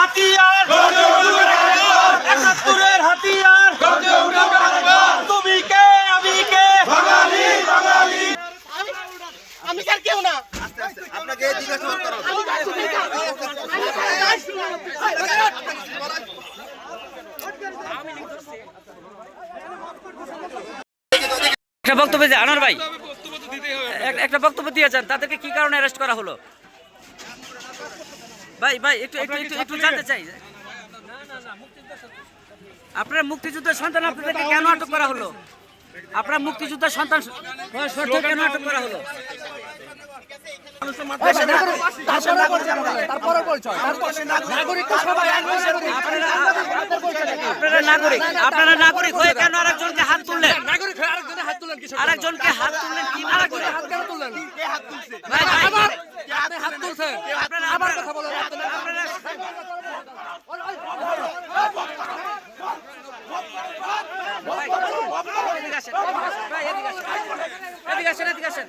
হাতিয়ার, একাত্তরের হাতিয়ার, তুমি কে আমি কে, আমি স্যার কেউ না। আপনাকে জিজ্ঞাসাবাদ করা হবে। একটা বক্তব্য দিয়ে আনোয়ার ভাই একটা বক্তব্য দিয়েছেন, তাদেরকে কি কারণে অ্যারেস্ট করা হলো? ভাই ভাই একটু একটু একটু একটু জানতে চাই, আপনারা মুক্তিযুদ্ধের সন্তান, আপনাদেরকে কেন আটক করা হলো? আপনারা মুক্তিযুদ্ধের সন্তান কেন আটক করা হলো? আপনারা নাগরিক হয়ে কেন আরেকজনকে হাত তুললেন? আরেকজনকে হাত তুললেন কি মনে করে? আবার কথা বলেন। এদিকে আসেন, এদিকে আসেন।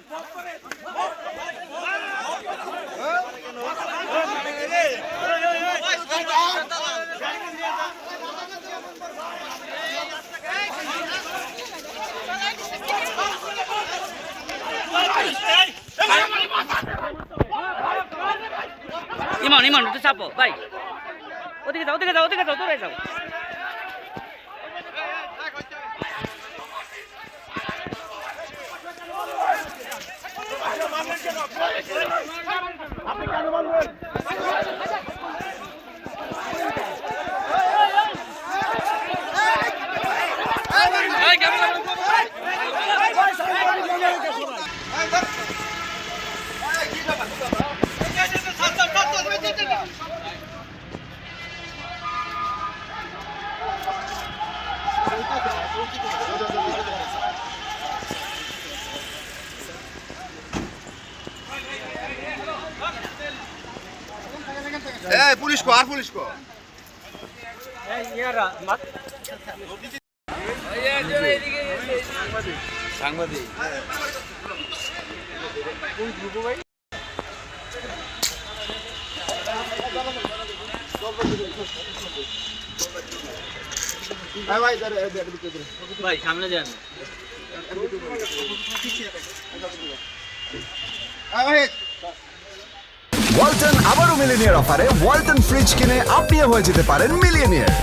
ইমন ইমন একটু চাপো ভাই, ওদিকে যাও, ওদিকে যাও, ওদিকে যাও, দূরে যাও। পুলিশ কো, আর পুলিশ কো। সাংবাদিক ভাই সামনে যান। ওয়ালটন আবারও মিলিনিয়ার অফারে ওয়ালটন ফ্রিজ কিনে আপনিও হয়ে যেতে পারেন মিলিয়নিয়ার।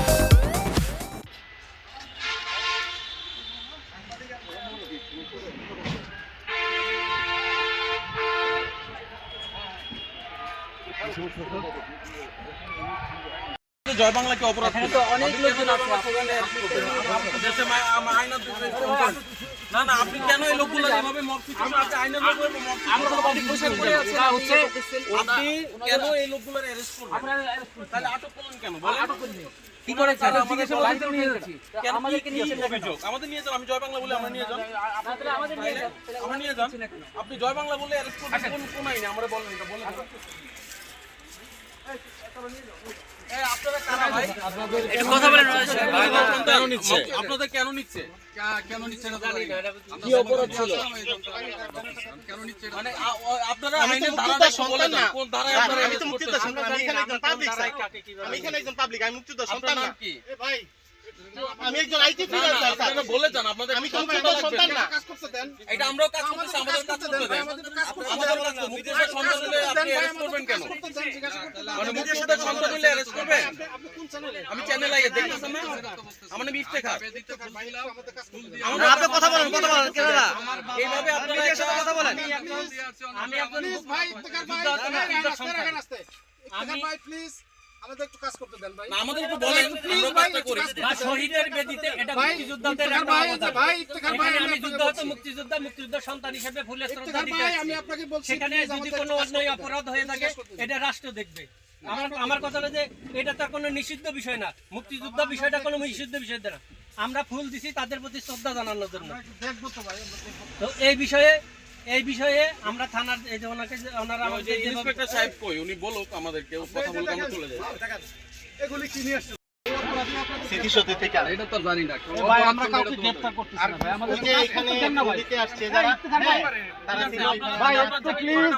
জয় বাংলাকে অপরাধ তো অনেক লোকজন আছে, না না, আপনি কেন এই লোকগুলো এভাবে আইনের লোক আপনি কেন এই লোকগুলো অ্যারেস্ট করবেন? তাহলে আটক করলেন কেন? কি করে আমাদেরকে নিয়ে অভিযোগ আমাদের নিয়ে যান। আমি জয় বাংলা বলে আমরা নিয়ে যান, আমরা নিয়ে যান। আপনি জয় বাংলা বলে অ্যারেস্ট করবেন কোন আইনে আমরা বলেন, এটা বলে কথা বলেন। আপনাদের কেন নিচ্ছে? কি অপরাধ ছিল? মানে আপনারা আমি তো আইনের মুক্তিযোদ্ধার ধারাটা সন্তান না। কোন ধারায় আপনারা আমি তো arrest মুক্তিযোদ্ধার করতেছেন? সন্তান, আমি এখানে একজন পাবলিক স্যার। আমি এখানে একজন পাবলিক, আমি মুক্তিযোদ্ধার সন্তান আপনার না। নাম কি? ভাই আমি একজন আইটি না, না, ফ্রিল্যান্সার স্যার। আপনারা বলে যান আপনাদের আমি কি সমস্যা মুক্তিযোদ্ধার লাগবে? সন্তান না। এটা আমরাও কাজ করতেছি, আমাদের কাজ করতে দেন। আমাদের কাজ করতে, মুক্তিযোদ্ধার সন্তান হলে আপনি অ্যারেস্ট করবেন কেন? মানে মুক্তিযোদ্ধার সন্তান হলে অ্যারেস্ট করবেন? আমি চ্যানেল আইয়ে দেখতেছেন না, আমার নাম ইফতেখার। আপনি কথা বলেন, কথা বলেন কেনরা? এইভাবে আপনারা কথা বলেন। আমি একজন ভাই ইফতেখার ভাই, আস্তে ইফতেখার ভাই প্লিজ আমাদের একটু কাজ করতে দেন ভাই। না, আমাদের একটু বলেন, আমরা কাজটা করি। শহীদের বেদিতে এটা মুক্তিযোদ্ধাদের একটা অবদান। ভাই ইফতেখার ভাই, এখানে আমি যুদ্ধাহত মুক্তিযোদ্ধার সন্তান হিসেবে ফুলের শ্রদ্ধা দিতে ভাই আসছি। আমি আপনাকে বলছি সেখানে যদি কোনো অন্যায় অপরাধ হয়ে থাকে এটা রাষ্ট্র দেখবে। আমার কথা হলো যে এটা তো কোনো নিষিদ্ধ বিষয় না, মুক্তিযুদ্ধ বিষয়টা কোনো নিষিদ্ধ বিষয় না। আমরা ফুল দিছি তাদের প্রতি শ্রদ্ধা জানানোর জন্য। তো এই বিষয়ে আমরা থানার এই যে ওনাকে ওনারা ওই যে ইন্সপেক্টর সাহেব কই, উনি বলুক আমাদেরকে, কথা বলতে আমরা চলে যাই। এগুলি কি নিয়ে আসছে? স্মৃতিসৌধ থেকে এটা তো জানি না ভাই, আমরা কাউকে গ্রেফতার করতেছি না ভাই, আমাদের যে এখানে দিতে আসছে যারা তারা ভাই একটু প্লিজ